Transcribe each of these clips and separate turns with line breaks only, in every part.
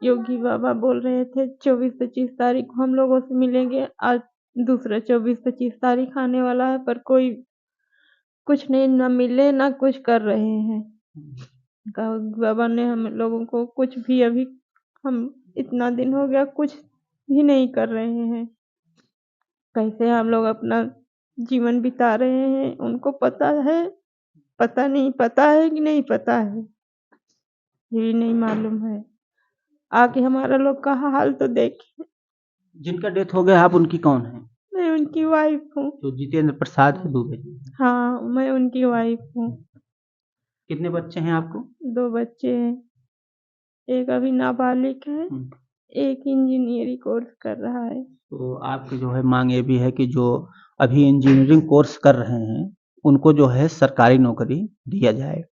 योगी बाबा बोल रहे थे 24-25 तारीख को हम लोगों से मिलेंगे। आज दूसरा 24-25 तारीख आने वाला है, पर कोई कुछ नहीं, ना मिले ना कुछ कर रहे हैं। योगी बाबा ने हम लोगों को कुछ भी, अभी हम इतना दिन हो गया कुछ भी नहीं कर रहे हैं। कैसे हम लोग अपना जीवन बिता रहे हैं उनको पता है, पता नहीं पता है कि नहीं पता है, ये भी नहीं मालूम है। आके हमारा लोग का हाल तो देखिए।
जिनका डेथ हो गया आप उनकी कौन है?
मैं उनकी वाइफ हूँ।
जो जितेंद्र प्रसाद है दुबे।
हाँ, मैं उनकी वाइफ हूँ।
कितने बच्चे हैं आपको?
2 बच्चे हैं, एक अभी नाबालिग है, एक इंजीनियरिंग कोर्स कर रहा है।
तो आपकी जो है मांग ये भी है कि जो अभी इंजीनियरिंग कोर्स कर रहे हैं उनको जो है सरकारी नौकरी दिया जाए।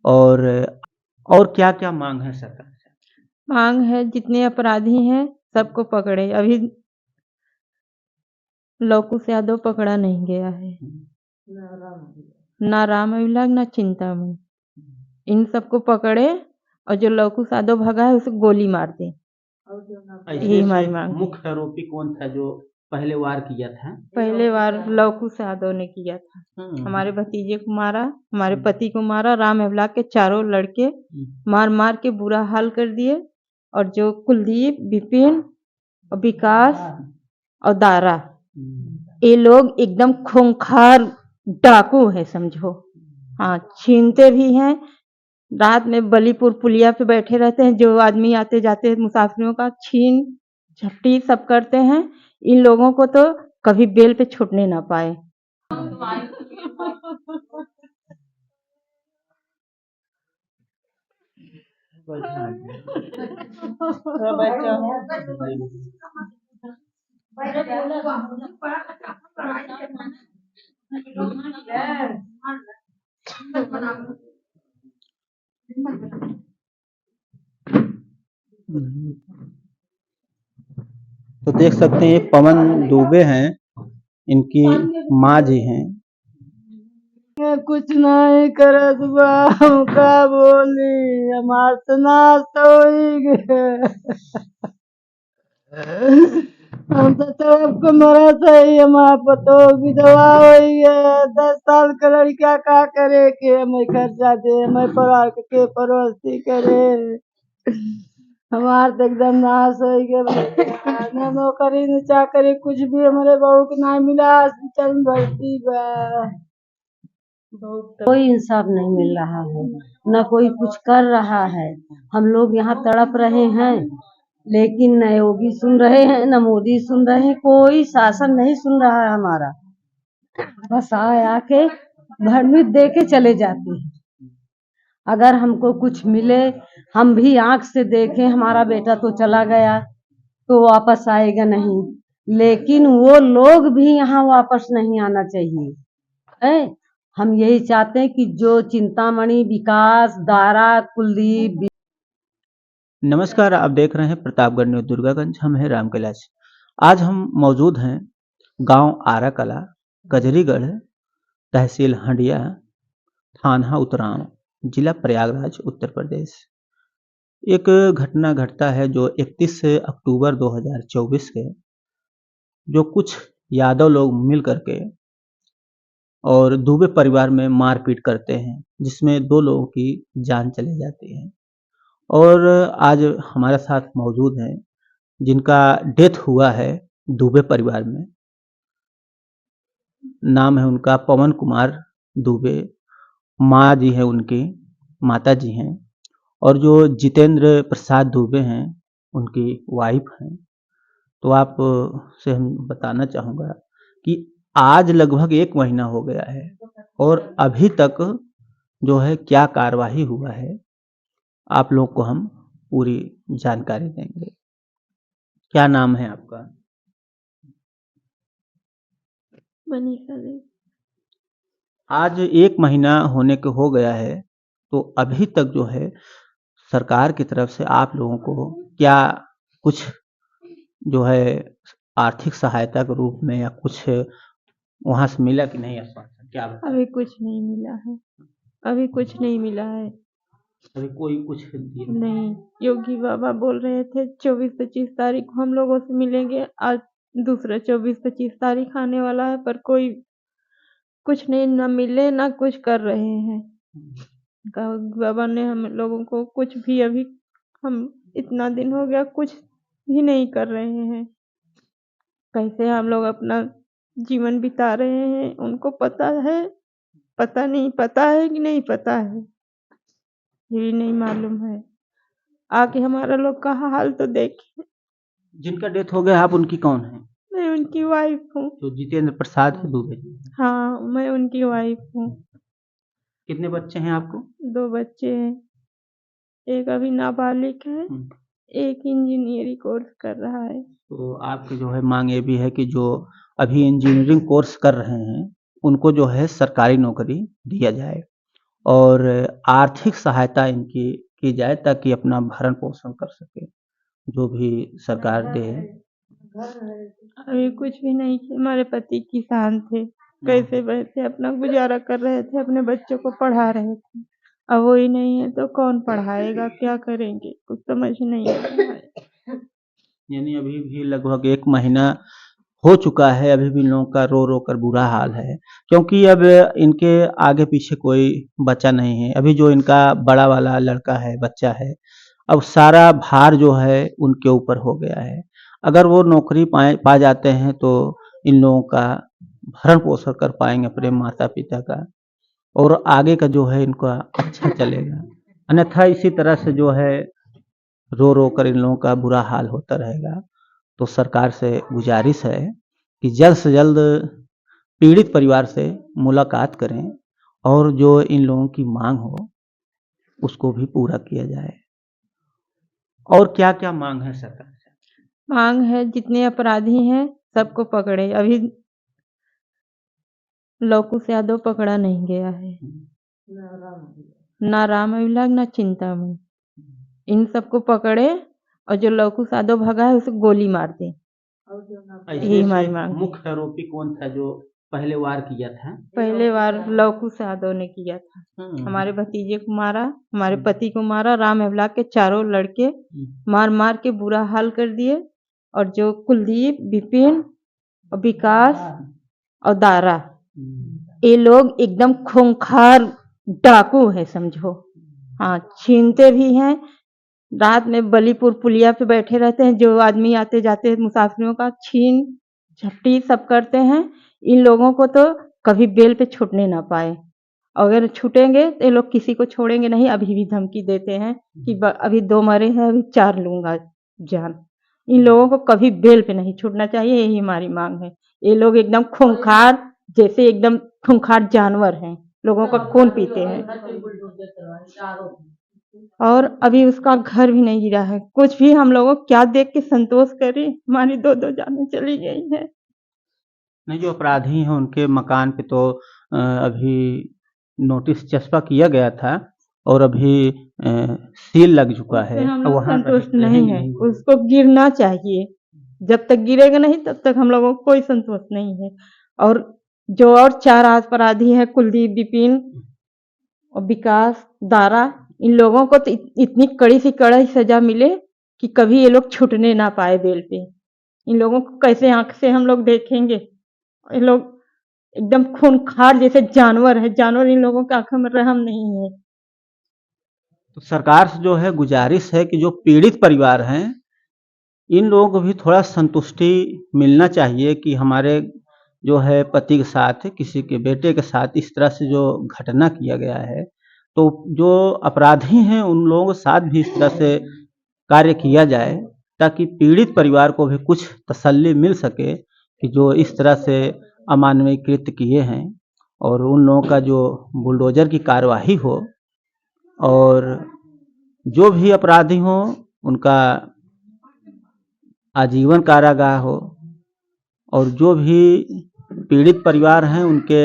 और क्या क्या मांग है सरकार से?
मांग है जितने अपराधी हैं सबको पकड़े। अभी लवकुश यादव पकड़ा नहीं गया है, ना राम अभिलाग ना चिंतामणि, इन सबको पकड़े और जो लवकुश यादव भगा है उसे गोली मार दे। यही हमारी मांग है।
मुख्य आरोपी कौन था जो पहले वार किया था?
पहले बार लवकुश यादव ने किया था। हमारे भतीजे को मारा, हमारे पति को मारा, राम अभिलाग के चारों लड़के मार मार के बुरा हाल कर दिए। और जो कुलदीप, विपिन और विकास और दारा, ये लोग एकदम खूंखार डाकू है समझो। हाँ, छीनते भी हैं। रात में बलीपुर पुलिया पे बैठे रहते हैं, जो आदमी आते जाते हैं मुसाफिरों का छीन झपटी सब करते हैं। इन लोगों को तो कभी बेल पे छूटने ना पाए।
तो देख सकते हैं पवन दुबे हैं, इनकी माँ जी हैं।
कुछ नहीं करत बा, हमका बोली हमार से ना सोई गे। हम तो तड़प के मरा सही, हमार पतो विधवा होई है। 10 साल का लड़का का करे के हमें खर्चा दे, हमें पढ़ा के परोसी करे। हमार तो एकदम नाश हो गए। न नौकरी न चाकरी कुछ भी हमारे बहू को ना मिला, हॉस्पिटल में भर्ती बा।
कोई इंसाफ नहीं मिल रहा है, न कोई कुछ कर रहा है। हम लोग यहाँ तड़प रहे हैं, लेकिन न योगी सुन रहे हैं न मोदी सुन रहे हैं, कोई शासन नहीं सुन रहा है हमारा। बस आके भरमित दे के चले जाते हैं। अगर हमको कुछ मिले, हम भी आंख से देखें हमारा बेटा तो चला गया तो वापस आएगा नहीं, लेकिन वो लोग भी यहाँ वापस नहीं आना चाहिए है। हम यही चाहते हैं कि जो चिंतामणि, विकास, दारा, कुलदीप।
नमस्कार, आप देख रहे हैं प्रतापगढ़ न्यूज दुर्गागंज। हम हैं राम कैलाश। आज हम मौजूद हैं गांव आरा कला, कजरीगढ़, तहसील हंडिया, थाना उतराव, जिला प्रयागराज, उत्तर प्रदेश। एक घटना घटता है जो 31 अक्टूबर 2024 के, जो कुछ यादव लोग मिल करके और दुबे परिवार में मारपीट करते हैं, जिसमें 2 लोगों की जान चली जाती है। और आज हमारे साथ मौजूद हैं जिनका डेथ हुआ है दुबे परिवार में। नाम है उनका पवन कुमार दुबे, माँ जी हैं उनकी, माता जी हैं। और जो जितेंद्र प्रसाद दुबे हैं उनकी वाइफ हैं। तो आप से हम बताना चाहूँगा कि आज लगभग 1 महीना हो गया है और अभी तक जो है क्या कार्यवाही हुआ है, आप लोग को हम पूरी जानकारी देंगे। क्या नाम है आपका?
मनीषा देवी।
आज 1 महीना होने को हो गया है, तो अभी तक जो है सरकार की तरफ से आप लोगों को क्या कुछ जो है आर्थिक सहायता के रूप में या कुछ वहाँ से मिला कि नहीं आश्वासन? क्या बताएं?
अभी कुछ नहीं मिला है, अभी कुछ नहीं मिला है।
अभी कोई कुछ दिया नहीं?
नहीं, योगी बाबा बोल रहे थे 24-25 तारीख को हम लोगों से मिलेंगे। आज दूसरा 24-25 तारीख आने वाला है पर कोई कुछ नहीं, ना मिले ना कुछ कर रहे हैं। योगी बाबा ने हम लोगों को कुछ भी अभी हम इतना दिन हो गया कुछ भी नहीं कर रहे हैं। कैसे हम लोग अपना जीवन बिता रहे हैं उनको पता है, पता नहीं पता है कि नहीं पता है, ये भी नहीं मालूम है। आके हमारा लोग का हाल तो देखिए।
जिनका डेथ हो गया आप उनकी कौन है?
मैं उनकी वाइफ हूँ।
जो जितेंद्र प्रसाद है दुबे जी।
हाँ, मैं उनकी वाइफ हूँ।
कितने बच्चे हैं आपको?
2 बच्चे हैं, एक अभी नाबालिग है,
हम्म,
एक इंजीनियरिंग कोर्स कर रहा है।
तो आपकी जो है मांग ये भी है कि जो अभी इंजीनियरिंग कोर्स कर रहे हैं उनको जो है सरकारी नौकरी दिया जाए और आर्थिक सहायता इनकी की जाए ताकि अपना भरण पोषण कर सके, जो भी सरकार दे।
अभी कुछ भी नहीं किया। हमारे पति किसान थे, कैसे वैसे अपना गुजारा कर रहे थे, अपने बच्चों को पढ़ा रहे थे। अब वही नहीं है तो कौन पढ़ाएगा, क्या करेंगे, कुछ समझ नहीं आ रहा है।
यानी अभी भी लगभग 1 महीना हो चुका है, अभी भी इन लोगों का रो-रो कर बुरा हाल है, क्योंकि अब इनके आगे-पीछे कोई बचा नहीं है। अभी जो इनका बड़ा वाला लड़का है, बच्चा है, अब सारा भार जो है उनके ऊपर हो गया है। अगर वो नौकरी पा जाते हैं तो इन लोगों का भरण-पोषण कर पाएँगे अपने माता-पिता का और आगे का जो है इनका अच्छा चलेगा। अन्यथा इसी तरह से जो है रो-रो कर इन लोगों का बुरा हाल होता रहेगा। तो सरकार से गुजारिश है कि जल्द से जल्द पीड़ित परिवार से मुलाकात करें और जो इन लोगों की मांग हो उसको भी पूरा किया जाए। और क्या-क्या मांग है सरकार से?
मांग है जितने अपराधी हैं सबको पकड़े। अभी लवकुश यादव पकड़ा नहीं गया है, ना राम अभिलाग ना चिंतामणि। इन सबको पकड़े और जो लवकुश यादव भगा है उसे गोली मार दे। यही
ऐसे
हमारी
से
मांग है।
मुख्य आरोपी कौन था जो पहले वार किया था?
पहले बार लवकुश यादव ने किया था। हमारे भतीजे को मारा, हमारे पति को मारा, राम अभिलाग के चारों लड़के मार मार के बुरा हाल कर दिए। और जो कुलदीप, विपिन और विकास और दारा, ये लोग एकदम खूंखार डाकू है समझो। हाँ, छीनते भी हैं। रात में बलीपुर पुलिया पे बैठे रहते हैं, जो आदमी आते जाते हैं मुसाफिरों का छीन झपटी सब करते हैं। इन लोगों को तो कभी बेल पे छूटने ना पाए। अगर छूटेंगे तो ये लोग किसी को छोड़ेंगे नहीं। अभी भी धमकी देते हैं कि अभी 2 मरे हैं, अभी 4 लूंगा जान। इन लोगों को कभी बेल पे नहीं छूटना चाहिए, यही हमारी मांग है। ये लोग एकदम खूंखार, जैसे एकदम खूंखार जानवर हैं, लोगों का खून पीते हैं। और अभी उसका घर भी नहीं गिरा है। कुछ भी हम लोगों क्या देख के संतोष करें, हमारी 2-2 जानें चली गई हैं।
नहीं, जो अपराधी हैं उनके मकान पे तो अभी नोटिस चस्पा किया गया था और अभी सील लग चुका
उससे
है।
हम लोग
वहाँ
संतुष्ट नहीं
रहेंगे
है,
नहीं वो।
उसको गिरना चाहिए। जब तक गिरेगा नहीं तब तक हम लोगों को कोई संतोष नहीं है। और जो और 4 अपराधी हैं, कुलदीप, विपिन और विकास, दारा, इन लोगों को तो इतनी कड़ी से कड़ी सजा मिले कि कभी ये लोग छूटने ना पाए बेल पे। इन लोगों को कैसे आंख से हम लोग देखेंगे? ये लोग एकदम खूंखार जैसे जानवर है, जानवर इन लोगों की आंखों में रहम नहीं है।
तो सरकार से जो है गुजारिश है कि जो पीड़ित परिवार हैं इन लोगों को भी थोड़ा संतुष्टि मिलना चाहिए कि हमारे जो है पति के साथ किसी के बेटे के साथ इस तरह से जो घटना किया गया है, तो जो अपराधी हैं उन लोगों के साथ भी इस तरह से कार्य किया जाए ताकि पीड़ित परिवार को भी कुछ तसल्ली मिल सके कि जो इस तरह से अमानवीय कृत्य किए हैं और उन लोगों का जो बुलडोजर की कार्यवाही हो और जो भी अपराधी हों उनका आजीवन कारागार हो और जो भी पीड़ित परिवार हैं उनके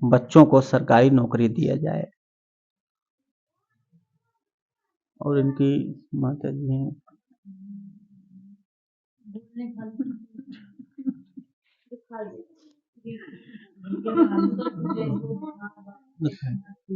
बच्चों को सरकारी नौकरी दिया जाए। और इनकी माता जी हैं तो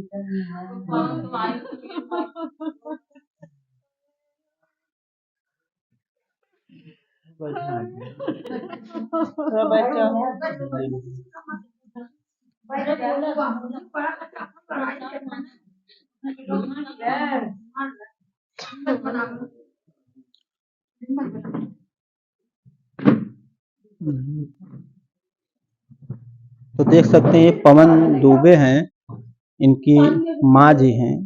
देख सकते हैं ये पवन दुबे हैं, इनकी माँ जी हैं।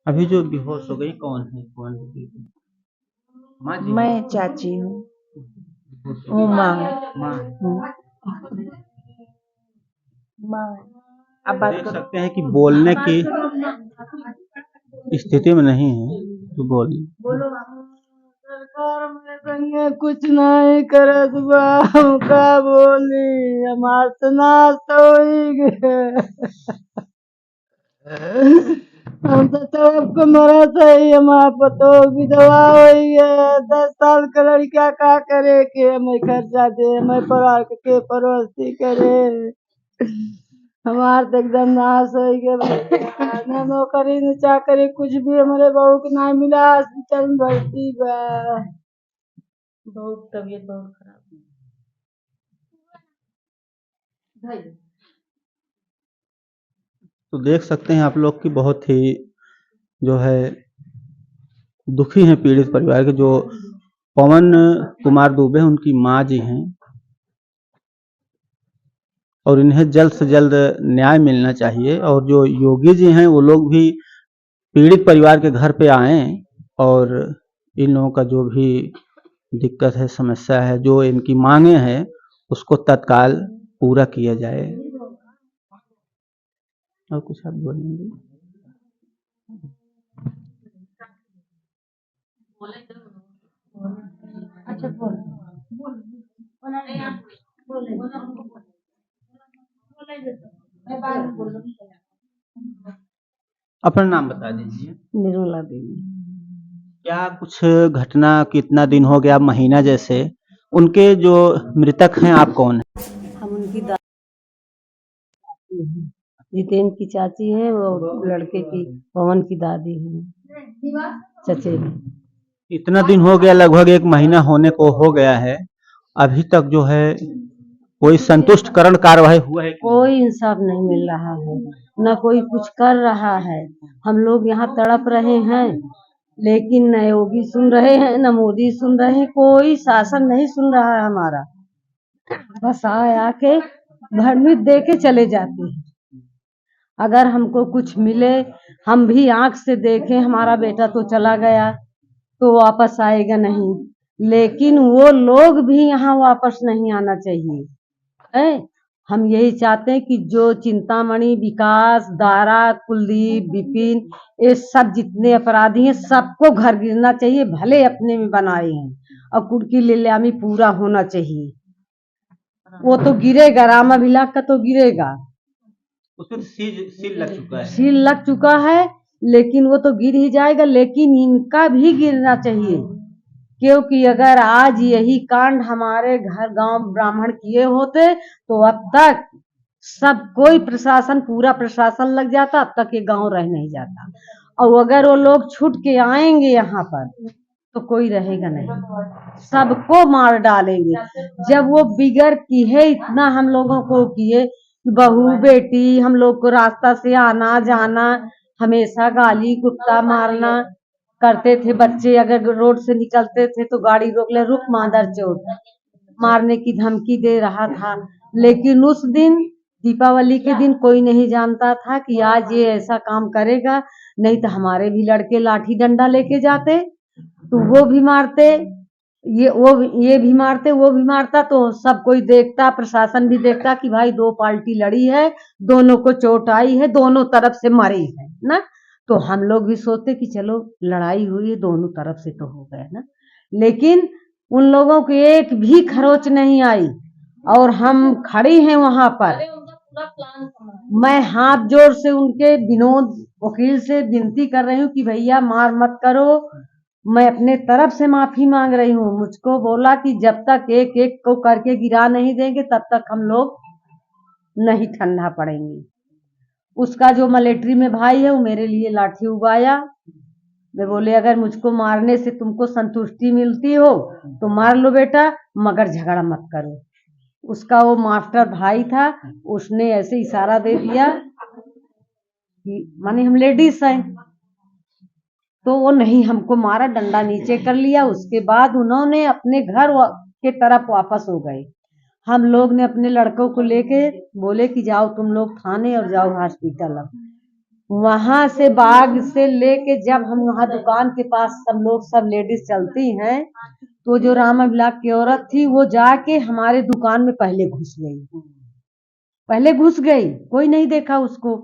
अभी जो बेहोश हो गई कौन है? कौन है? माँ जी?
मैं चाची हूँ। उमा
माँ।
माँ अब बात
देख
करो।
सकते हैं कि बोलने की स्थिति में नहीं है, तो बोलिए।
सरकार मेरे संगे कुछ नहीं करत बा, हम का बोली, हमार तो नाश होई गए। हम तो तड़प के मरत है, हमार पतो विधवा होई है, 10 साल का लड़का का करे के हमें खर्चा दे, हमें परिवार के परोसी करे। हमार तो एकदम नाश हो गया। न नौकरी न चाकरी कुछ भी हमारे बहू के ना मिला, हॉस्पिटल में भर्ती बा।
बहुत तबीयत बहुत खराब है।
तो देख सकते हैं आप लोग की बहुत ही जो है दुखी हैं पीड़ित परिवार के, जो पवन कुमार दुबे उनकी माँ जी हैं, और इन्हें जल्द से जल्द न्याय मिलना चाहिए। और जो योगी जी हैं वो लोग भी पीड़ित परिवार के घर पे आएँ और इन लोगों का जो भी दिक्कत है, समस्या है, जो इनकी मांगे हैं उसको तत्काल पूरा किया जाए। और कुछ आप बोलेंगे?
अच्छा बोल
अपना नाम बता दीजिए।
निर्मला देवी।
क्या कुछ घटना, कितना दिन हो गया, महीना जैसे? उनके जो मृतक हैं आप कौन है?
हम उनकी दादी हैं, जितेंद्र की चाची है, वो लड़के की पवन की दादी है, चचेरी।
इतना दिन हो गया, लगभग 1 महीना होने को हो गया है, अभी तक जो है कोई संतुष्टकरण कार्यवाही हुआ है?
कोई इंसाफ नहीं मिल रहा है, न कोई कुछ कर रहा है। हम लोग यहाँ तड़प रहे हैं, लेकिन न योगी सुन रहे हैं, न मोदी सुन रहे हैं, कोई शासन नहीं सुन रहा है हमारा। बस आके भरमित दे के चले जाते हैं। अगर हमको कुछ मिले, हम भी आंख से देखें, हमारा बेटा तो चला गया तो वापस आएगा नहीं, लेकिन वो लोग भी यहाँ वापस नहीं आना चाहिए है। हम यही चाहते हैं कि जो चिंतामणि, विकास, दारा, कुलदीप, विपिन, ये सब जितने अपराधी हैं सबको घर गिरना चाहिए, भले अपने में बनाए हैं, और कुर्की लीलामी पूरा होना चाहिए। वो तो गिरेगा, राम अभिलाष का तो गिरेगा,
उसमें सील लग चुका है।
सील लग चुका है, लेकिन वो तो गिर ही जाएगा, लेकिन इनका भी गिरना चाहिए। क्योंकि अगर आज यही कांड हमारे घर गांव ब्राह्मण किए होते तो अब तक सब कोई प्रशासन, पूरा प्रशासन लग जाता, अब तक ये गांव रह नहीं जाता। और अगर वो लोग छूट के आएंगे यहाँ पर तो कोई रहेगा नहीं, सबको मार डालेंगे। जब वो बिगड़ की है, इतना हम लोगों को किए, बहू बेटी हम लोग को रास्ता से आना जाना, हमेशा गाली गुप्ता मारना करते थे। बच्चे अगर रोड से निकलते थे तो गाड़ी रोक ले, रुक मादर चोट, मारने की धमकी दे रहा था। लेकिन उस दिन दीपावली के दिन कोई नहीं जानता था कि आज ये ऐसा काम करेगा, नहीं तो हमारे भी लड़के लाठी डंडा लेके जाते तो वो भी मारते, ये भी मारते, वो भी मारता, तो सब कोई देखता, प्रशासन भी देखता कि भाई 2 पार्टी लड़ी है, दोनों को चोट आई है, दोनों तरफ से मरे है ना। तो हम लोग भी सोचते कि चलो लड़ाई हुई है, दोनों तरफ से तो हो गया ना। लेकिन उन लोगों को एक भी खरोच नहीं आई, और हम खड़ी हैं वहां पर। मैं हाथ जोड़ से उनके विनोद वकील से विनती कर रही हूँ कि भैया मार मत करो, मैं अपने तरफ से माफी मांग रही हूँ। मुझको बोला कि जब तक एक एक को करके गिरा नहीं देंगे तब तक हम लोग नहीं ठंडा पड़ेंगे। उसका जो मिलिट्री में भाई है वो मेरे लिए लाठी उगाया। मैं बोले अगर मुझको मारने से तुमको संतुष्टि मिलती हो तो मार लो बेटा, मगर झगड़ा मत करो। उसका वो मास्टर भाई था, उसने ऐसे इशारा दे दिया कि माने हम लेडीज हैं, तो वो नहीं हमको मारा, डंडा नीचे कर लिया। उसके बाद उन्होंने अपने घर के तरफ वापस हो गए। हम लोग ने अपने लड़कों को लेके बोले कि जाओ तुम लोग थाने और जाओ हॉस्पिटल। वहां से बाग से लेके जब हम वहां दुकान के पास सब लेडीज चलती हैं, तो जो रामा ब्लाक की औरत थी वो जाके हमारे दुकान में पहले घुस गई, कोई नहीं देखा उसको।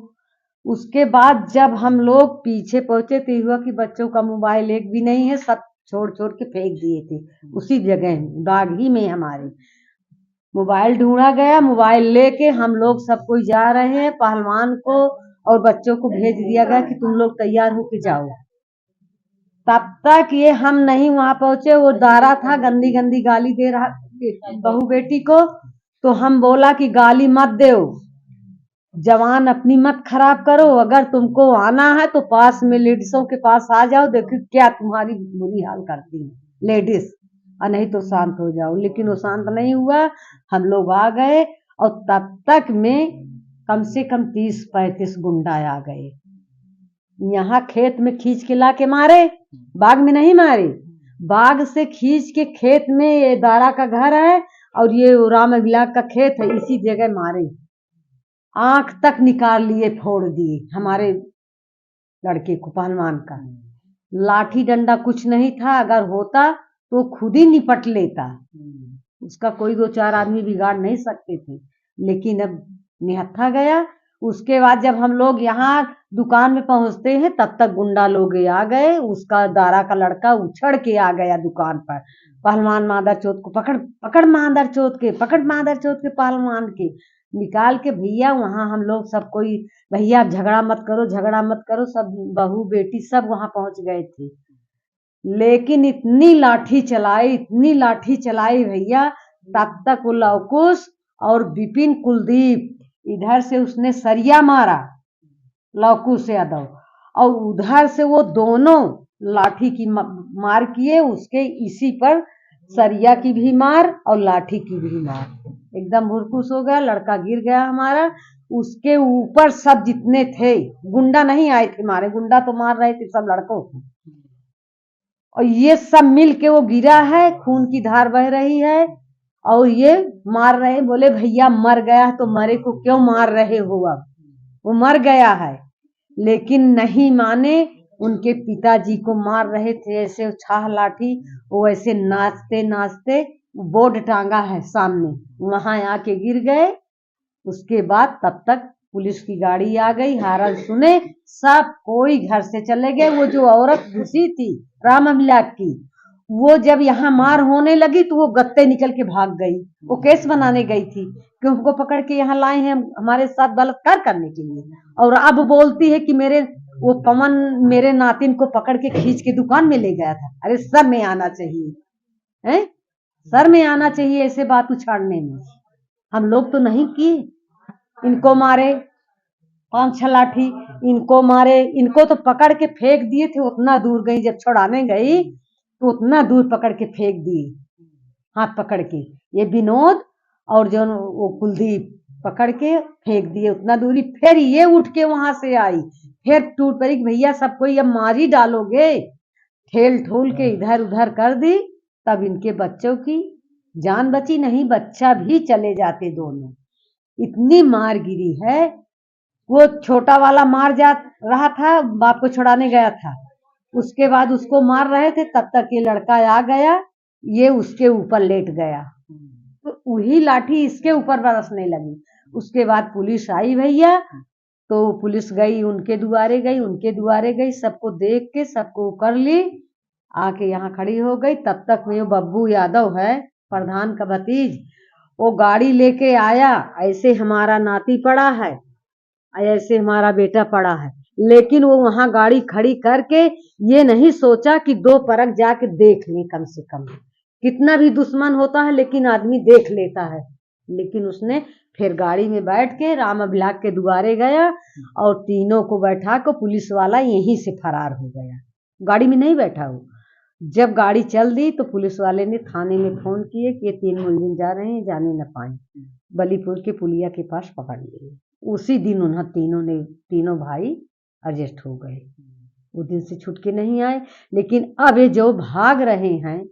उसके बाद जब हम लोग पीछे पहुंचे तो हुआ कि बच्चों का मोबाइल एक भी नहीं है, सब छोड़ छोड़ के फेंक दिए थे उसी जगह बाग ही में। हमारे मोबाइल ढूंढा गया, मोबाइल लेके हम लोग सब कोई जा रहे हैं। पहलवान को और बच्चों को भेज दिया गया कि तुम लोग तैयार होके जाओ। तब तक ये हम नहीं वहां पहुंचे, वो दारा था, गंदी गंदी गाली दे रहा बहू बेटी को। तो हम बोला कि गाली मत दो, जवान अपनी मत खराब करो, अगर तुमको आना है तो पास में लेडीजों के पास आ जाओ, देखो क्या तुम्हारी बुरी हाल करती है लेडीज, और नहीं तो शांत हो जाओ। लेकिन वो शांत नहीं हुआ, हम लोग आ गए और तब तक में कम से कम 30-35 गुंडा आ गए। यहाँ खेत में खींच के ला के मारे, बाग में नहीं मारे, बाग से खींच के खेत में, ये दारा का घर है और ये राम ब्लाक का खेत है, इसी जगह मारे। आंख तक निकाल लिए, फोड़ दिए हमारे लड़के को, पहलवान का। लाठी डंडा कुछ नहीं था, अगर होता तो खुद ही निपट लेता, उसका कोई 2-4 आदमी बिगाड़ नहीं सकते थे, लेकिन अब निहत्था गया। उसके बाद जब हम लोग यहाँ दुकान में पहुंचते हैं तब तक गुंडा लोग आ गए। उसका दारा का लड़का उछड़ के आ गया दुकान पर, पहलवान मादर चौथ को पकड़ मादर चौथ के पहलवान के निकाल के। भैया वहां हम लोग सब कोई, भैया झगड़ा मत करो, सब बहू बेटी सब वहां पहुंच गए थे। लेकिन इतनी लाठी चलाई भैया, तब तक वो लवकुश और विपिन कुलदीप, इधर से उसने सरिया मारा लवकुश यादव, और उधर से वो दोनों लाठी की मार किए उसके, इसी पर सरिया की भी मार और लाठी की भी मार, एकदम भुरकुस हो गया, लड़का गिर गया हमारा। उसके ऊपर सब जितने थे गुंडा नहीं आए थे मारे, गुंडा तो मार रहे थे सब लड़कों को, और ये सब मिल के वो गिरा है, खून की धार बह रही है, और ये मार रहे, बोले भैया मर गया तो मरे को क्यों मार रहे हो, अब वो मर गया है। लेकिन नहीं माने, उनके पिताजी को मार रहे थे ऐसे छाह लाठी, वो ऐसे नाचते नाचते, बोर्ड टांगा है सामने, वहां आके गिर गए। उसके बाद तब तक पुलिस की गाड़ी आ गई, हारन सुने, सब कोई घर से चले गए। वो जो औरत घुसी थी राम ब्लाक की, वो जब यहाँ मार होने लगी तो वो गत्ते निकल के भाग गई, वो केस बनाने गई थी कि हमको पकड़ के यहाँ लाए हैं हमारे साथ बलात्कार करने के लिए, और अब बोलती है कि वो पवन मेरे नातिन को पकड़ के खींच के दुकान में ले गया था। अरे सर में आना चाहिए, हैं सर में आना चाहिए ऐसे बात उछाड़ने में। हम लोग तो नहीं किए, इनको मारे 5-6 लाठी, इनको मारे, इनको तो पकड़ के फेंक दिए थे, उतना दूर गई, जब छुड़ाने गई तो उतना दूर पकड़ के फेंक दिए, हाथ पकड़ के, ये विनोद और जो वो कुलदीप पकड़ के फेंक दिए उतना दूरी। फिर ये उठ के वहां से आई, फिर टूट पड़ी कि भैया सब कोई अब मार ही डालोगे, ठेल ठोल के इधर उधर कर दी। तब इनके बच्चों की जान बची नहीं, बच्चा भी चले जाते दोनों, इतनी मार गिरी है। वो छोटा वाला मार जा रहा था, बाप को छुड़ाने गया था, उसके बाद उसको मार रहे थे, तब तक ये लड़का आ गया, ये उसके ऊपर लेट गया, तो वही लाठी इसके ऊपर बरसने लगी। उसके बाद पुलिस आई भैया, तो पुलिस गई, उनके दुआरे गई, सबको देख के सबको कर ली, आके यहाँ खड़ी हो गई। तब तक में बब्बू यादव है प्रधान का भतीज, वो गाड़ी लेके आया, ऐसे हमारा नाती पड़ा है, ऐसे हमारा बेटा पड़ा है, लेकिन वो वहां गाड़ी खड़ी करके ये नहीं सोचा कि 2 परख जाके देख ले, कम से कम कितना भी दुश्मन होता है लेकिन आदमी देख लेता है, लेकिन उसने फिर गाड़ी में बैठ के राम ब्लाक के दुआरे गया और तीनों को बैठा कर पुलिस वाला यहीं से फरार हो गया, गाड़ी में नहीं बैठा वो। जब गाड़ी चल दी तो पुलिस वाले ने थाने में फोन किए कि ये 3 मुलजिम जा रहे हैं, जाने न पाए, बलीपुर के पुलिया के पास पकड़ लिए। उसी दिन उन्हें तीनों भाई अरेस्ट हो गए, वो दिन से छूट के नहीं आए। लेकिन अब ये जो भाग रहे हैं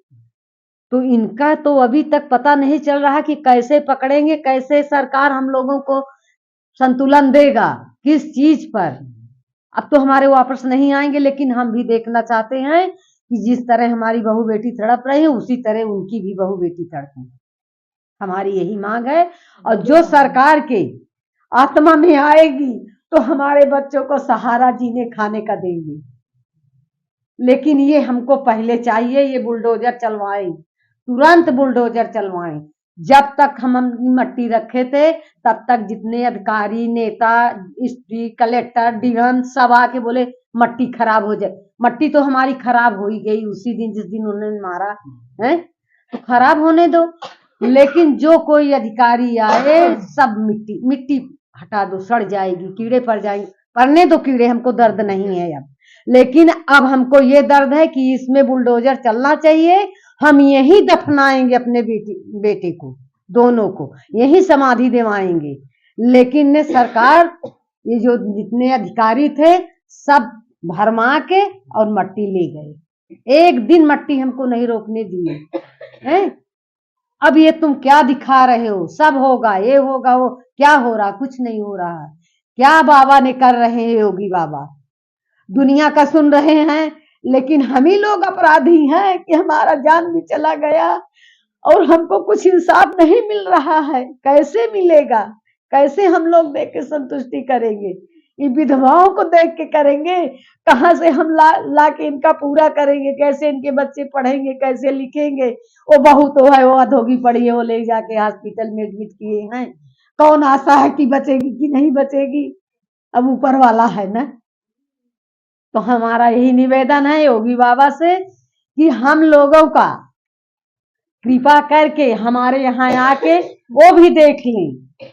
तो इनका तो अभी तक पता नहीं चल रहा कि कैसे पकड़ेंगे, कैसे सरकार हम लोगों को संतुलन देगा, किस चीज पर। अब तो हमारे वापस नहीं आएंगे, लेकिन हम भी देखना चाहते हैं कि जिस तरह हमारी बहू बेटी तड़प रही है उसी तरह उनकी भी बहू बेटी तड़पे। हमारी यही मांग है। और जो सरकार के आत्मा में आएगी तो हमारे बच्चों को सहारा जीने खाने का देंगे, लेकिन ये हमको पहले चाहिए, ये बुलडोजर चलवाएं, तुरंत बुलडोजर चलवाएं। जब तक हम मट्टी रखे थे तब तक जितने अधिकारी, नेता, एसपी, कलेक्टर, डीएम सब आके बोले मट्टी खराब हो जाए। मट्टी तो हमारी खराब हो ही गई उसी दिन जिस दिन उन्होंने मारा है, तो खराब होने दो। लेकिन जो कोई अधिकारी आए सब मिट्टी हटा दो, सड़ जाएगी, कीड़े पड़ जाएंगे, पड़ने दो कीड़े, हमको दर्द नहीं है अब। लेकिन अब हमको ये दर्द है कि इसमें बुलडोजर चलना चाहिए, हम यही दफनाएंगे अपने बेटे को, दोनों को यही समाधि दिवाएंगे। लेकिन ने सरकार, ये जो जितने अधिकारी थे सब भरमा के और मट्टी ले गए, एक दिन मट्टी हमको नहीं रोकने दिए हैं। अब ये तुम क्या दिखा रहे हो, सब होगा, ये होगा, वो क्या हो रहा, कुछ नहीं हो रहा। क्या बाबा ने कर रहे हैं योगी बाबा, दुनिया का सुन रहे हैं, लेकिन हम ही लोग अपराधी हैं कि हमारा जान भी चला गया और हमको कुछ इंसाफ नहीं मिल रहा है। कैसे मिलेगा, कैसे हम लोग देख के संतुष्टि करेंगे, ये विधवाओं को देख के करेंगे, कहाँ से हम ला के इनका पूरा करेंगे, कैसे इनके बच्चे पढ़ेंगे, कैसे लिखेंगे। वो बहू तो है, वो अधोगी पड़ी है, वो ले जाके हॉस्पिटल में एडमिट किए हैं, कौन आशा है कि बचेगी कि नहीं बचेगी, अब ऊपर वाला है ना। तो हमारा यही निवेदन है योगी बाबा से कि हम लोगों का कृपा करके हमारे यहाँ आके वो भी देख लें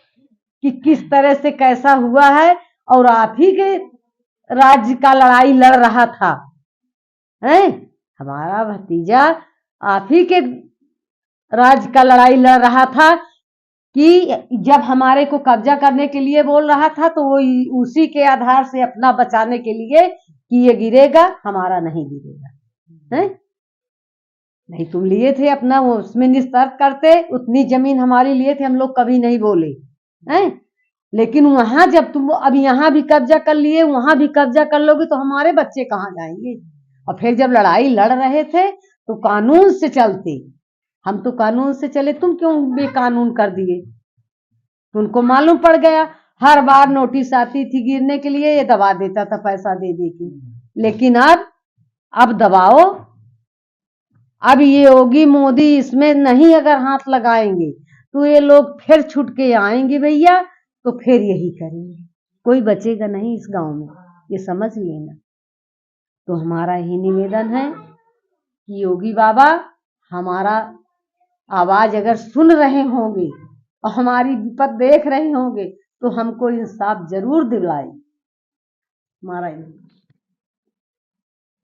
कि किस तरह से कैसा हुआ है। और आप ही के राज्य का लड़ाई लड़ रहा था, हैं, हमारा भतीजा आप ही के राज्य का लड़ाई लड़ रहा था कि जब हमारे को कब्जा करने के लिए बोल रहा था तो वो उसी के आधार से अपना बचाने के लिए कि ये गिरेगा, हमारा नहीं गिरेगा, हैं? नहीं तुम लिए थे अपना, वो उसमें निस्तार करते, उतनी जमीन हमारी लिए थे, हम लोग कभी नहीं बोले, हैं? लेकिन वहां जब तुम अब यहाँ भी कब्जा कर लिए, वहां भी कब्जा कर लोगे तो हमारे बच्चे कहाँ जाएंगे। और फिर जब लड़ाई लड़ रहे थे तो कानून से चलते, हम तो कानून से चले, तुम क्यों बेकानून कर दिए। उनको मालूम पड़ गया, हर बार नोटिस आती थी गिरने के लिए, ये दबा देता था पैसा दे दे के। लेकिन अब दबाओ, अब ये योगी मोदी इसमें नहीं अगर हाथ लगाएंगे तो ये लोग फिर छुट के आएंगे भैया, तो फिर यही करेंगे, कोई बचेगा नहीं इस गांव में, ये समझ लेना। तो हमारा यही निवेदन है कि योगी बाबा हमारा आवाज अगर सुन रहे होंगे और हमारी विपद देख रहे होंगे तो हमको इंसाफ जरूर दिलाए। हमारा